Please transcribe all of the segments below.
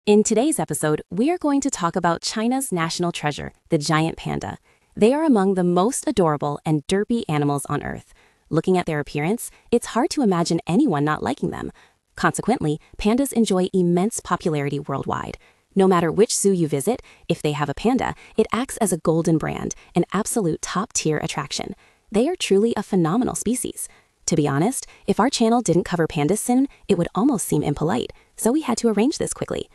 In today's episode, we are going to talk about China's national treasure, the giant panda. They are among the most adorable and derpy animals on Earth. Looking at their appearance, it's hard to imagine anyone not liking them. Consequently, pandas enjoy immense popularity worldwide. No matter which zoo you visit, if they have a panda, it acts as a golden brand, an absolute top-tier attraction. They are truly a phenomenal species. To be honest, if our channel didn't cover pandas soon, it would almost seem impolite, so we had to arrange this quickly.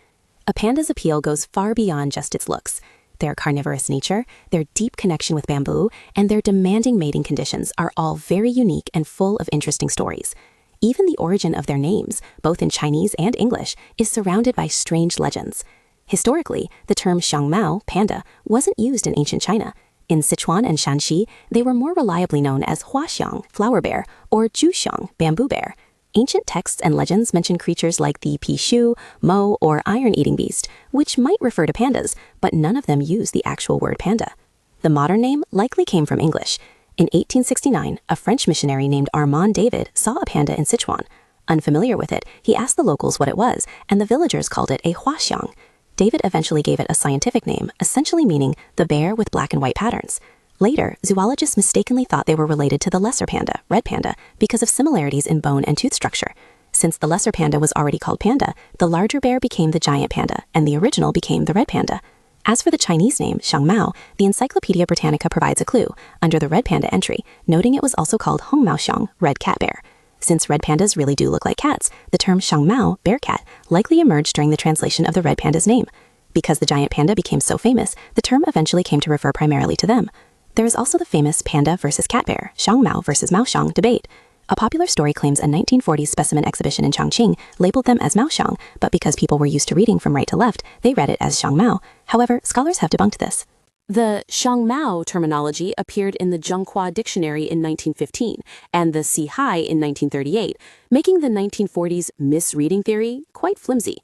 A panda's appeal goes far beyond just its looks. Their carnivorous nature, their deep connection with bamboo, and their demanding mating conditions are all very unique and full of interesting stories. Even the origin of their names, both in Chinese and English, is surrounded by strange legends. Historically, the term xiangmao, panda, wasn't used in ancient China. In Sichuan and Shanxi, they were more reliably known as huaxiang, flower bear, or zhuxiang, bamboo bear. Ancient texts and legends mention creatures like the pishu, mo, or iron-eating beast, which might refer to pandas, but none of them use the actual word panda. The modern name likely came from English. In 1869, a French missionary named Armand David saw a panda in Sichuan. Unfamiliar with it, he asked the locals what it was, and the villagers called it a huaxiang. David eventually gave it a scientific name, essentially meaning the bear with black and white patterns. Later, zoologists mistakenly thought they were related to the lesser panda, red panda, because of similarities in bone and tooth structure. Since the lesser panda was already called panda, the larger bear became the giant panda, and the original became the red panda. As for the Chinese name, xiangmao, the Encyclopedia Britannica provides a clue, under the red panda entry, noting it was also called hongmaoxiang, red cat bear. Since red pandas really do look like cats, the term xiangmao, bear cat, likely emerged during the translation of the red panda's name. Because the giant panda became so famous, the term eventually came to refer primarily to them. There is also the famous panda versus cat bear, xiangmao versus maoxiang debate. A popular story claims a 1940s specimen exhibition in Chongqing labeled them as maoxiang, but because people were used to reading from right to left, they read it as xiangmao. However, scholars have debunked this. The xiangmao terminology appeared in the Zhonghua Dictionary in 1915 and the Sihai in 1938, making the 1940s misreading theory quite flimsy.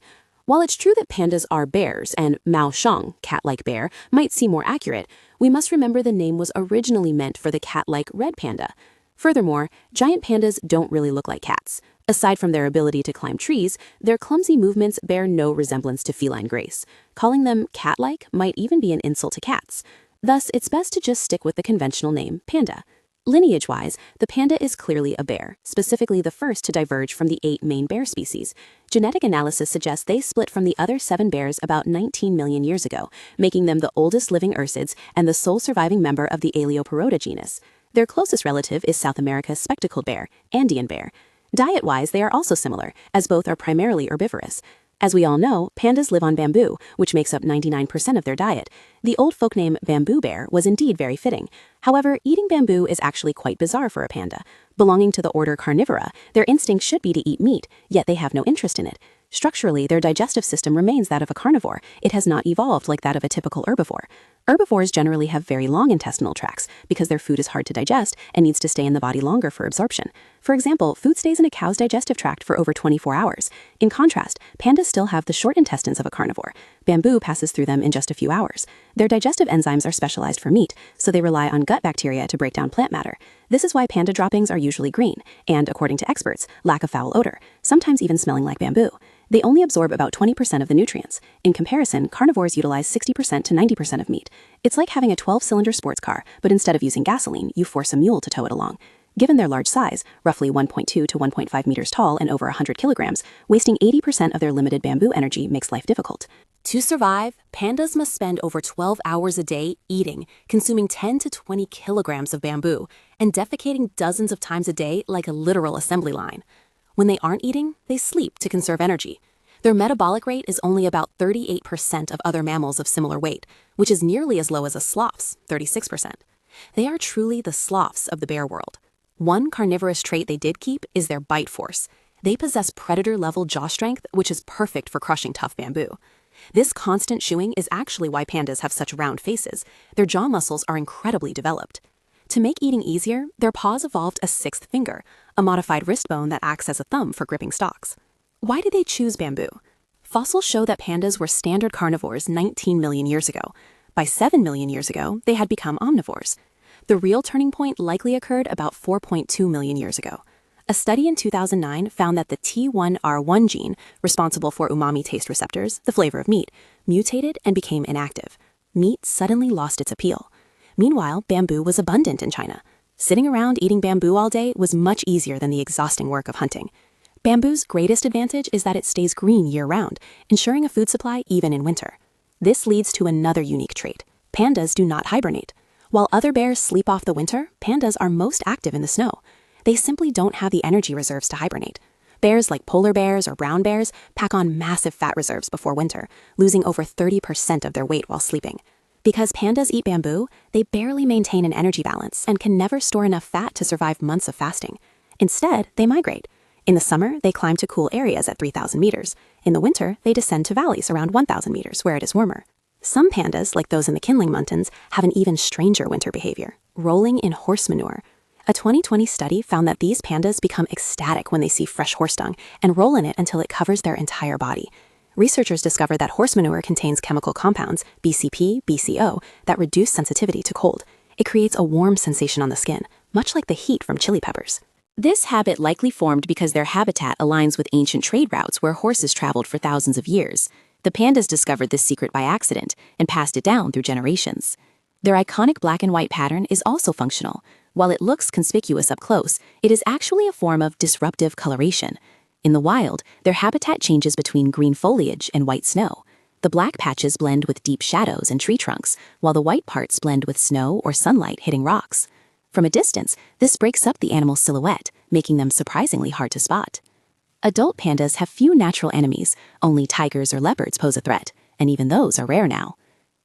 While it's true that pandas are bears and maoxiang, cat-like bear, might seem more accurate, we must remember the name was originally meant for the cat-like red panda. Furthermore, giant pandas don't really look like cats. Aside from their ability to climb trees, their clumsy movements bear no resemblance to feline grace. Calling them cat-like might even be an insult to cats. Thus, it's best to just stick with the conventional name, panda. Lineage-wise, the panda is clearly a bear, specifically the first to diverge from the 8 main bear species. Genetic analysis suggests they split from the other 7 bears about 19 million years ago, making them the oldest living ursids and the sole surviving member of the Aleoperoda genus. Their closest relative is South America's spectacled bear, Andean bear. Diet-wise, they are also similar, as both are primarily herbivorous. As we all know, pandas live on bamboo, which makes up 99% of their diet. The old folk name bamboo bear was indeed very fitting. However, eating bamboo is actually quite bizarre for a panda. Belonging to the order Carnivora, their instinct should be to eat meat, yet they have no interest in it. Structurally, their digestive system remains that of a carnivore. It has not evolved like that of a typical herbivore. Herbivores generally have very long intestinal tracts because their food is hard to digest and needs to stay in the body longer for absorption. For example, food stays in a cow's digestive tract for over 24 hours. In contrast, pandas still have the short intestines of a carnivore. Bamboo passes through them in just a few hours. Their digestive enzymes are specialized for meat, so they rely on gut bacteria to break down plant matter. This is why panda droppings are usually green and, according to experts, lack a foul odor, sometimes even smelling like bamboo. They only absorb about 20% of the nutrients. In comparison, carnivores utilize 60% to 90% of meat. It's like having a 12-cylinder sports car, but instead of using gasoline, you force a mule to tow it along. Given their large size, roughly 1.2 to 1.5 meters tall and over 100 kilograms, wasting 80% of their limited bamboo energy makes life difficult. To survive, pandas must spend over 12 hours a day eating, consuming 10 to 20 kilograms of bamboo, and defecating dozens of times a day like a literal assembly line. When they aren't eating, they sleep to conserve energy. Their metabolic rate is only about 38% of other mammals of similar weight, which is nearly as low as a sloth's, 36%. They are truly the sloths of the bear world. One carnivorous trait they did keep is their bite force. They possess predator-level jaw strength, which is perfect for crushing tough bamboo. This constant chewing is actually why pandas have such round faces. Their jaw muscles are incredibly developed. To make eating easier, their paws evolved a 6th finger, a modified wrist bone that acts as a thumb for gripping stalks. Why did they choose bamboo? Fossils show that pandas were standard carnivores 19 million years ago. By 7 million years ago, they had become omnivores. The real turning point likely occurred about 4.2 million years ago. A study in 2009 found that the T1R1 gene, responsible for umami taste receptors, the flavor of meat, mutated and became inactive. Meat suddenly lost its appeal. Meanwhile, bamboo was abundant in China. Sitting around eating bamboo all day was much easier than the exhausting work of hunting. Bamboo's greatest advantage is that it stays green year-round, ensuring a food supply even in winter. This leads to another unique trait. Pandas do not hibernate. While other bears sleep off the winter, pandas are most active in the snow. They simply don't have the energy reserves to hibernate. Bears like polar bears or brown bears pack on massive fat reserves before winter, losing over 30% of their weight while sleeping. Because pandas eat bamboo, they barely maintain an energy balance and can never store enough fat to survive months of fasting. Instead, they migrate. In the summer, they climb to cool areas at 3,000 meters. In the winter, they descend to valleys around 1,000 meters where it is warmer. Some pandas, like those in the Kinling Mountains, have an even stranger winter behavior, rolling in horse manure. A 2020 study found that these pandas become ecstatic when they see fresh horse dung and roll in it until it covers their entire body. Researchers discovered that horse manure contains chemical compounds, BCP, BCO, that reduce sensitivity to cold. It creates a warm sensation on the skin, much like the heat from chili peppers. This habit likely formed because their habitat aligns with ancient trade routes where horses traveled for thousands of years. The pandas discovered this secret by accident and passed it down through generations. Their iconic black and white pattern is also functional. While it looks conspicuous up close, it is actually a form of disruptive coloration. In the wild, their habitat changes between green foliage and white snow. The black patches blend with deep shadows and tree trunks, while the white parts blend with snow or sunlight hitting rocks. From a distance, this breaks up the animal's silhouette, making them surprisingly hard to spot. Adult pandas have few natural enemies. Only tigers or leopards pose a threat, and even those are rare now.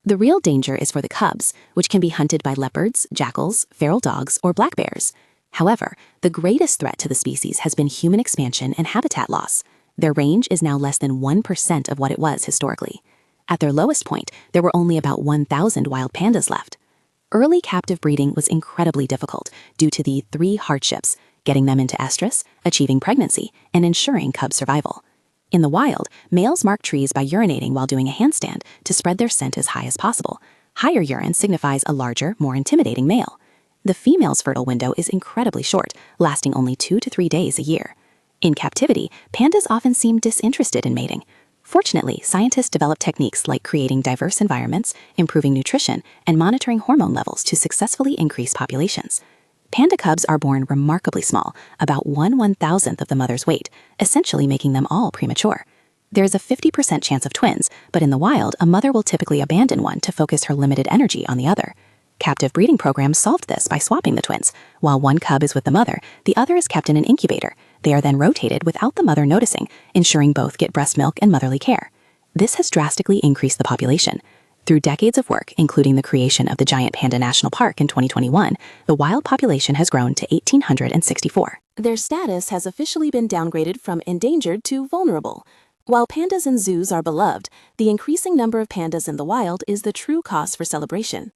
The real danger is for the cubs, which can be hunted by leopards, jackals, feral dogs, or black bears. However, the greatest threat to the species has been human expansion and habitat loss. Their range is now less than 1% of what it was historically. At their lowest point, there were only about 1,000 wild pandas left. Early captive breeding was incredibly difficult due to the 3 hardships: getting them into estrus, achieving pregnancy, and ensuring cub survival. In the wild, males mark trees by urinating while doing a handstand to spread their scent as high as possible. Higher urine signifies a larger, more intimidating male. The female's fertile window is incredibly short, lasting only 2 to 3 days a year. In captivity, pandas often seem disinterested in mating. Fortunately, scientists developed techniques like creating diverse environments, improving nutrition, and monitoring hormone levels to successfully increase populations. Panda cubs are born remarkably small, about 1/1000th of the mother's weight, essentially making them all premature. There is a 50% chance of twins, but in the wild, a mother will typically abandon one to focus her limited energy on the other. Captive breeding programs solved this by swapping the twins. While one cub is with the mother, the other is kept in an incubator. They are then rotated without the mother noticing, ensuring both get breast milk and motherly care. This has drastically increased the population. Through decades of work, including the creation of the Giant Panda National Park in 2021, the wild population has grown to 1,864. Their status has officially been downgraded from endangered to vulnerable. While pandas in zoos are beloved, the increasing number of pandas in the wild is the true cause for celebration.